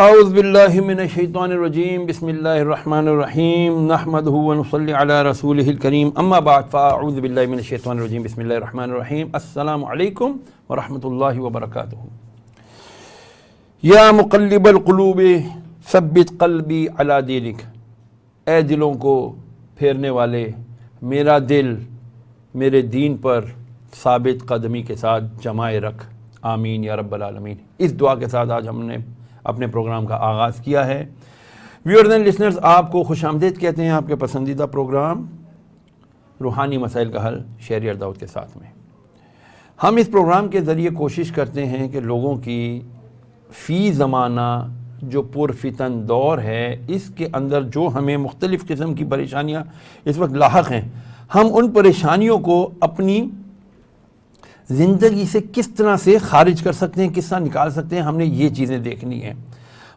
اعوذ باللہ من الشیطان الرجیم بسم اللہ الرحمن الرحیم نحمدہ ونصلی علی رسولہ الکریم اما بعد فاعوذ باللہ من الشیطان الرجیم بسم اللہ الرحمن الرحیم السلام علیکم ورحمۃ اللہ وبرکاتہ۔ یا مقلب القلوب ثبت قلبی علی دینک، اے دلوں کو پھیرنے والے میرا دل میرے دین پر ثابت قدمی کے ساتھ جمائے رکھ، آمین یا رب العالمین۔ اس دعا کے ساتھ آج ہم نے اپنے پروگرام کا آغاز کیا ہے۔ ویورز اینڈ لسنرز، آپ کو خوش آمدید کہتے ہیں آپ کے پسندیدہ پروگرام روحانی مسائل کا حل شہریار داؤد کے ساتھ میں۔ ہم اس پروگرام کے ذریعے کوشش کرتے ہیں کہ لوگوں کی فی زمانہ جو پرفتن دور ہے اس کے اندر جو ہمیں مختلف قسم کی پریشانیاں اس وقت لاحق ہیں، ہم ان پریشانیوں کو اپنی زندگی سے کس طرح سے خارج کر سکتے ہیں، کس طرح نکال سکتے ہیں، ہم نے یہ چیزیں دیکھنی ہیں۔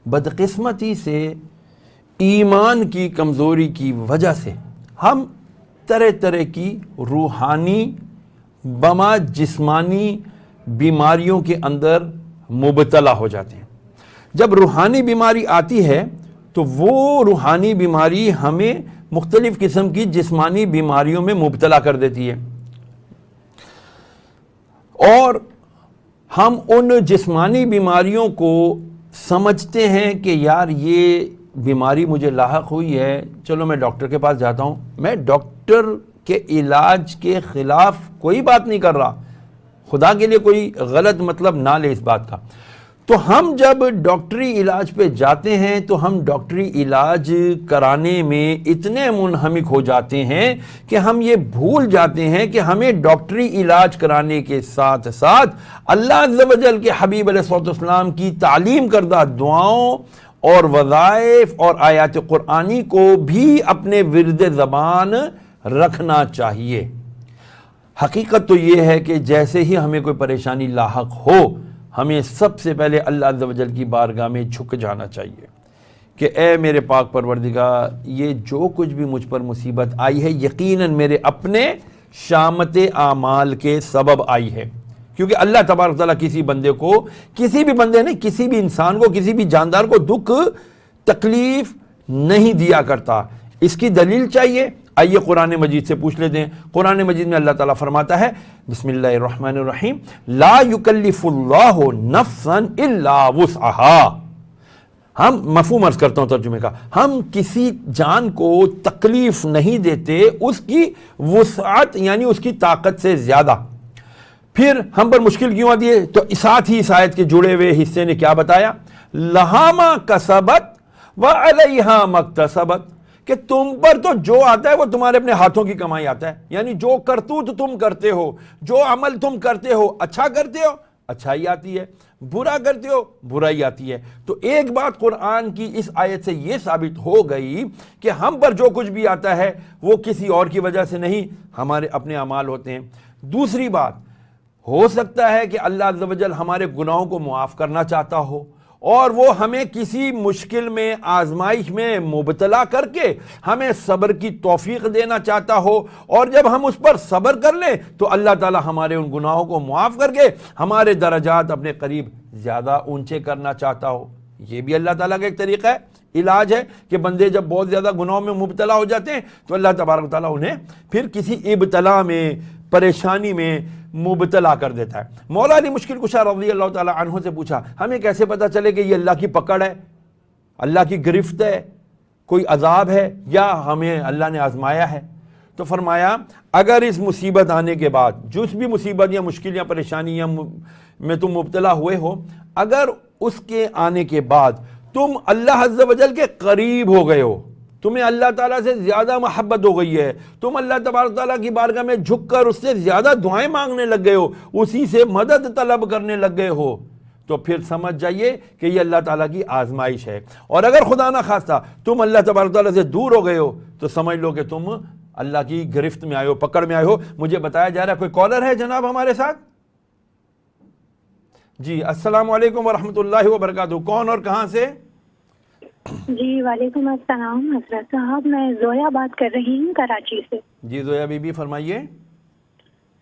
بدقسمتی سے ایمان کی کمزوری کی وجہ سے ہم طرح طرح کی روحانی بما جسمانی بیماریوں کے اندر مبتلا ہو جاتے ہیں۔ جب روحانی بیماری آتی ہے تو وہ روحانی بیماری ہمیں مختلف قسم کی جسمانی بیماریوں میں مبتلا کر دیتی ہے، اور ہم ان جسمانی بیماریوں کو سمجھتے ہیں کہ یار یہ بیماری مجھے لاحق ہوئی ہے، چلو میں ڈاکٹر کے پاس جاتا ہوں۔ میں ڈاکٹر کے علاج کے خلاف کوئی بات نہیں کر رہا، خدا کے لیے کوئی غلط مطلب نہ لے اس بات کا۔ تو ہم جب ڈاکٹری علاج پہ جاتے ہیں تو ہم ڈاکٹری علاج کرانے میں اتنے منہمک ہو جاتے ہیں کہ ہم یہ بھول جاتے ہیں کہ ہمیں ڈاکٹری علاج کرانے کے ساتھ ساتھ اللہ عز و جل کے حبیب علیہ الصلوۃ والسلام کی تعلیم کردہ دعاؤں اور وظائف اور آیات قرآنی کو بھی اپنے ورد زبان رکھنا چاہیے۔ حقیقت تو یہ ہے کہ جیسے ہی ہمیں کوئی پریشانی لاحق ہو، ہمیں سب سے پہلے اللہ عز و جل کی بارگاہ میں جھک جانا چاہیے کہ اے میرے پاک پروردگار، یہ جو کچھ بھی مجھ پر مصیبت آئی ہے یقیناً میرے اپنے شامت اعمال کے سبب آئی ہے، کیونکہ اللہ تبارک تعالیٰ کسی بندے کو، کسی بھی بندے نے، کسی بھی انسان کو، کسی بھی جاندار کو دکھ تکلیف نہیں دیا کرتا۔ اس کی دلیل چاہیے، آئیے قرآن مجید سے پوچھ لیتے ہیں۔ قرآن مجید میں اللہ تعالیٰ فرماتا ہے بسم اللہ الرحمن الرحیم لا یکلف اللہ نفسا الا وسعها۔ ہم مفہوم عرض کرتا ہوں ترجمے کا، ہم کسی جان کو تکلیف نہیں دیتے اس کی وسعت یعنی اس کی طاقت سے زیادہ۔ پھر ہم پر مشکل کیوں آتی ہے؟ تو ساتھ ہی اس آیت کے جڑے ہوئے حصے نے کیا بتایا؟ لہا ما کسبت وعلیہا ما اکتسبت، کہ تم پر تو جو آتا ہے وہ تمہارے اپنے ہاتھوں کی کمائی آتا ہے، یعنی جو کرتوت تم کرتے ہو، جو عمل تم کرتے ہو، اچھا کرتے ہو اچھائی آتی ہے، برا کرتے ہو برائی آتی ہے۔ تو ایک بات قرآن کی اس آیت سے یہ ثابت ہو گئی کہ ہم پر جو کچھ بھی آتا ہے وہ کسی اور کی وجہ سے نہیں، ہمارے اپنے اعمال ہوتے ہیں۔ دوسری بات، ہو سکتا ہے کہ اللہ عز و جل ہمارے گناہوں کو معاف کرنا چاہتا ہو اور وہ ہمیں کسی مشکل میں، آزمائش میں مبتلا کر کے ہمیں صبر کی توفیق دینا چاہتا ہو، اور جب ہم اس پر صبر کر لیں تو اللہ تعالیٰ ہمارے ان گناہوں کو معاف کر کے ہمارے درجات اپنے قریب زیادہ اونچے کرنا چاہتا ہو۔ یہ بھی اللہ تعالیٰ کا ایک طریقہ ہے، علاج ہے کہ بندے جب بہت زیادہ گناہوں میں مبتلا ہو جاتے ہیں تو اللہ تبارک و تعالیٰ انہیں پھر کسی ابتلا میں، پریشانی میں مبتلا کر دیتا ہے۔ مولا علی مشکل کشا رضی اللہ تعالیٰ عنہ سے پوچھا ہمیں کیسے پتہ چلے کہ یہ اللہ کی پکڑ ہے، اللہ کی گرفت ہے، کوئی عذاب ہے یا ہمیں اللہ نے آزمایا ہے؟ تو فرمایا اگر اس مصیبت آنے کے بعد، جس بھی مصیبت یا مشکل یا پریشانی یا میں تم مبتلا ہوئے ہو، اگر اس کے آنے کے بعد تم اللہ عز و جل کے قریب ہو گئے ہو، تمہیں اللہ تعالیٰ سے زیادہ محبت ہو گئی ہے، تم اللہ تبارک تعالیٰ کی بارگاہ میں جھک کر اس سے زیادہ دعائیں مانگنے لگ گئے ہو، اسی سے مدد طلب کرنے لگ گئے ہو، تو پھر سمجھ جائیے کہ یہ اللہ تعالیٰ کی آزمائش ہے۔ اور اگر خدا نہ خواستہ تم اللہ تبارک تعالیٰ سے دور ہو گئے ہو تو سمجھ لو کہ تم اللہ کی گرفت میں آئے ہو، پکڑ میں آئے ہو۔ مجھے بتایا جا رہا ہے کوئی کالر ہے جناب ہمارے ساتھ؟ جی السلام علیکم ورحمۃ اللہ وبرکاتہ، کون اور کہاں سے؟ جی وعلیکم السلام حضرت صاحب، میں زویا بات کر رہی ہوں کراچی سے۔ جی زویا بی بی فرمائیے۔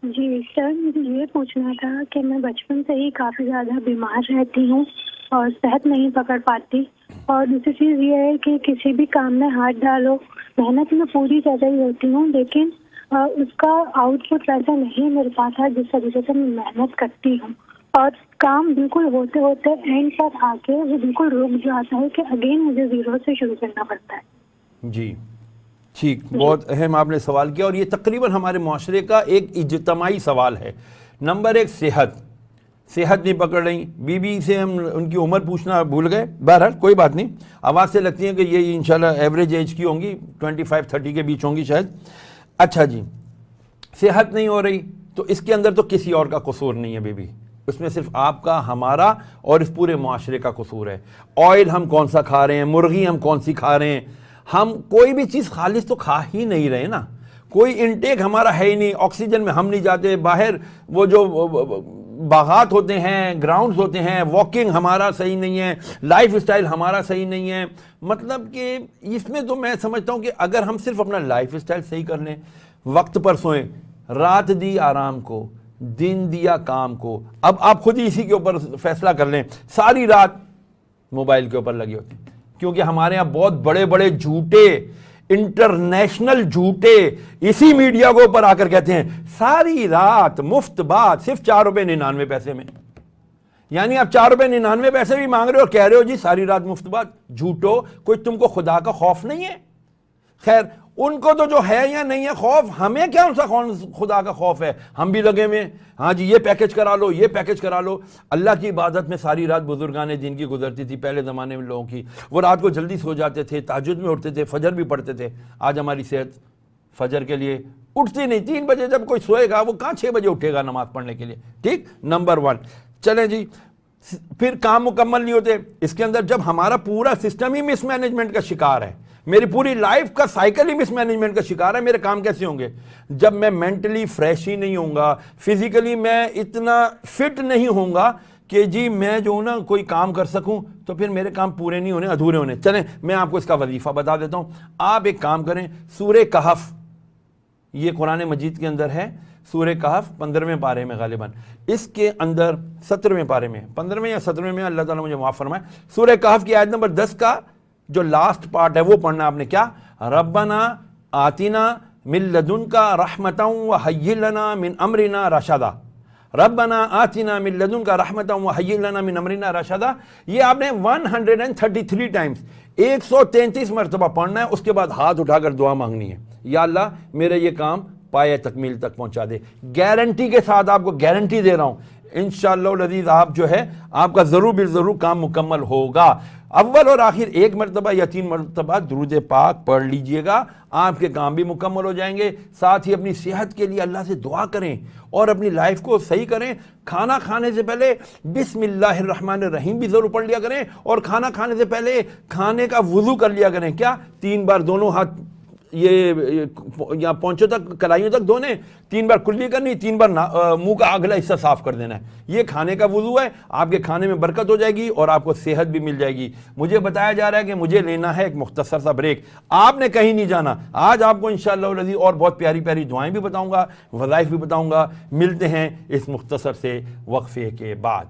جی سر، مجھے یہ پوچھنا تھا کہ میں بچپن سے ہی کافی زیادہ بیمار رہتی ہوں اور صحت نہیں پکڑ پاتی. اور دوسری چیز یہ ہے کہ کسی بھی کام میں ہاتھ ڈالو، محنت میں پوری زیادہ ہی ہوتی ہوں، لیکن اس کا آؤٹ پٹ ویسا نہیں میرے پاس ہے جس طریقے سے میں محنت کرتی ہوں. اور کام بالکل ہوتے ہوتے اینڈ پر آ کے وہ بالکل رک جاتا ہے کہ اگین مجھے زیرو سے شروع کرنا پڑتا ہے. جی ٹھیک، بہت اہم آپ نے سوال کیا، اور یہ تقریباً ہمارے معاشرے کا ایک اجتماعی سوال ہے. نمبر ایک، صحت نہیں پکڑ رہی. بی سے ہم ان کی عمر پوچھنا بھول گئے. بہرحال کوئی بات نہیں، آواز سے لگتی ہیں کہ یہ انشاءاللہ ایوریج ایج کی ہوں گی، 25-30 کے بیچ ہوں گی شاید. اچھا جی، صحت نہیں ہو رہی تو اس کے اندر تو کسی اور کا قصور نہیں ہے بی، اس میں صرف آپ کا، ہمارا اور اس پورے معاشرے کا قصور ہے. آئل ہم کون سا کھا رہے ہیں، مرغی ہم کون سی کھا رہے ہیں، ہم کوئی بھی چیز خالص تو کھا ہی نہیں رہے نا. کوئی انٹیک ہمارا ہے ہی نہیں، آکسیجن میں ہم نہیں جاتے. باہر وہ جو باغات ہوتے ہیں، گراؤنڈز ہوتے ہیں، واکنگ ہمارا صحیح نہیں ہے، لائف اسٹائل ہمارا صحیح نہیں ہے. مطلب کہ اس میں تو میں سمجھتا ہوں کہ اگر ہم صرف اپنا لائف اسٹائل صحیح کر لیں، وقت پر سوئیں، رات دی آرام کو، دن دیا کام کو. اب آپ خود ہی اسی کے اوپر فیصلہ کر لیں. ساری رات موبائل کے اوپر لگے ہوتے ہیں، کیونکہ ہمارے ہاں بہت بڑے بڑے جھوٹے، انٹرنیشنل جھوٹے اسی میڈیا کو اوپر آ کر کہتے ہیں ساری رات مفت بات صرف 4 روپے 99 پیسے میں. یعنی آپ 4 روپے 99 پیسے بھی مانگ رہے ہو اور کہہ رہے ہو جی ساری رات مفت بات. جھوٹو، کوئی تم کو خدا کا خوف نہیں ہے؟ خیر، ان کو تو جو ہے یا نہیں ہے خوف، ہمیں کیا ان سے خدا کا خوف ہے؟ ہم بھی لگے ہوئے، ہاں جی یہ پیکج کرا لو، یہ پیکج کرا لو. اللہ کی عبادت میں ساری رات بزرگان دین کی گزرتی تھی پہلے زمانے میں لوگوں کی. وہ رات کو جلدی سو جاتے تھے، تہجد میں اٹھتے تھے، فجر بھی پڑھتے تھے. آج ہماری صحت فجر کے لیے اٹھتی نہیں. 3 بجے جب کوئی سوئے گا وہ کہاں 6 بجے اٹھے گا نماز پڑھنے کے لیے. ٹھیک، نمبر 1. چلیں جی، پھر کام مکمل نہیں ہوتے. اس کے اندر جب ہمارا پورا سسٹم ہی مس مینجمنٹ کا شکار ہے، میری پوری لائف کا سائیکل ہی مس مینجمنٹ کا شکار ہے، میرے کام کیسے ہوں گے؟ جب میں مینٹلی فریش ہی نہیں ہوں گا، فزیکلی میں اتنا فٹ نہیں ہوں گا کہ جی میں جو ہوں نا کوئی کام کر سکوں، تو پھر میرے کام پورے نہیں ہونے، ادھورے ہونے. چلیں میں آپ کو اس کا وظیفہ بتا دیتا ہوں. آپ ایک کام کریں، سورہ کہف، یہ قرآن مجید کے اندر ہے. سورہ کہف 15ویں پارے میں غالباً، اس کے اندر 17ویں پارے میں، 15ویں یا 17ویں میں، اللہ تعالیٰ مجھے معاف فرمائے. سورہ کہف کی آیت نمبر 10 کا جو لاسٹ پارٹ ہے وہ پڑھنا آپ نے. کیا؟ ربنا آتنا من لدنکا رحمتا وہیئ لنا من امرنا رشدا. ربنا آتنا من لدنکا رحمتا وہیئ لنا من امرنا رشدا. یہ آپ نے 133 ٹائمز، 133 مرتبہ پڑھنا ہے. اس کے بعد ہاتھ اٹھا کر دعا مانگنی ہے، یا اللہ میرے یہ کام پایہ تکمیل تک پہنچا دے. گارنٹی کے ساتھ آپ کو گارنٹی دے رہا ہوں، انشاءاللہ العزیز آپ جو ہے آپ کا ضرور بالضرور کام مکمل ہوگا. اول اور آخر 1 مرتبہ یا 3 مرتبہ درود پاک پڑھ لیجئے گا، آپ کے کام بھی مکمل ہو جائیں گے. ساتھ ہی اپنی صحت کے لیے اللہ سے دعا کریں اور اپنی لائف کو صحیح کریں. کھانا کھانے سے پہلے بسم اللہ الرحمن الرحیم بھی ضرور پڑھ لیا کریں، اور کھانا کھانے سے پہلے کھانے کا وضو کر لیا کریں. کیا؟ 3 بار دونوں ہاتھ یہ یا پونچھوں تک، کلائیوں تک دھونے، 3 بار کلی کرنی، 3 بار منہ کا اگلا حصہ صاف کر دینا ہے. یہ کھانے کا وضو ہے. آپ کے کھانے میں برکت ہو جائے گی اور آپ کو صحت بھی مل جائے گی. مجھے بتایا جا رہا ہے کہ مجھے لینا ہے ایک مختصر سا بریک. آپ نے کہیں نہیں جانا. آج آپ کو انشاءاللہ العزیز اور بہت پیاری پیاری دعائیں بھی بتاؤں گا، وظائف بھی بتاؤں گا. ملتے ہیں اس مختصر سے وقفے کے بعد.